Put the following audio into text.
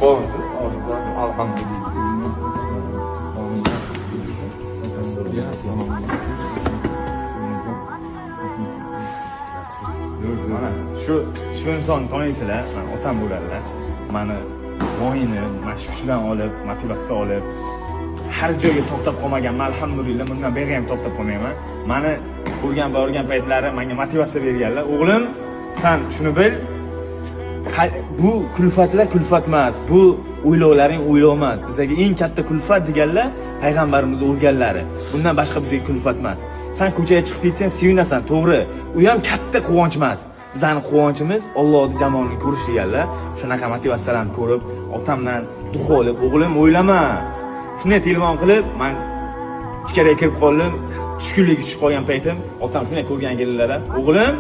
Bağımsız, alhamdülillah. Şu inson tanıysizlar, otam bo'ladilar. Mani moyini, mana shu kishidan olib, motivatsiya olib, har joyga to'xtab qolmaganman, alhamdulillah. Bundan beri ham to'xtab qolmayman. Mani ko'rgan borgan paytlari menga motivatsiya berganlar. O'g'lim, sen shuni bil, bu kulfatlar kulfat emas, bu o'ylovlaring o'ylov emas. Bizga eng katta kulfat deganlar payg'ambarimiz o'lganlari. Bundan boshqa bizga kulfat emas. Sen ko'chaga chiqib ketsang, sevinasan, to'g'ri. U ham katta quvonch emas. Bizning quvonchimiz Allohning jamolini ko'rish deganlar. Shunaqa motivatsiyalarni ko'rib, otamdan duo olib, o'g'lim o'ylama. Shunday telefon qilib, men ichkariga kirib qoldim. Tushkunlik tushib qolgan paytim, otam shunday ko'rgan kelinlar, o'g'lim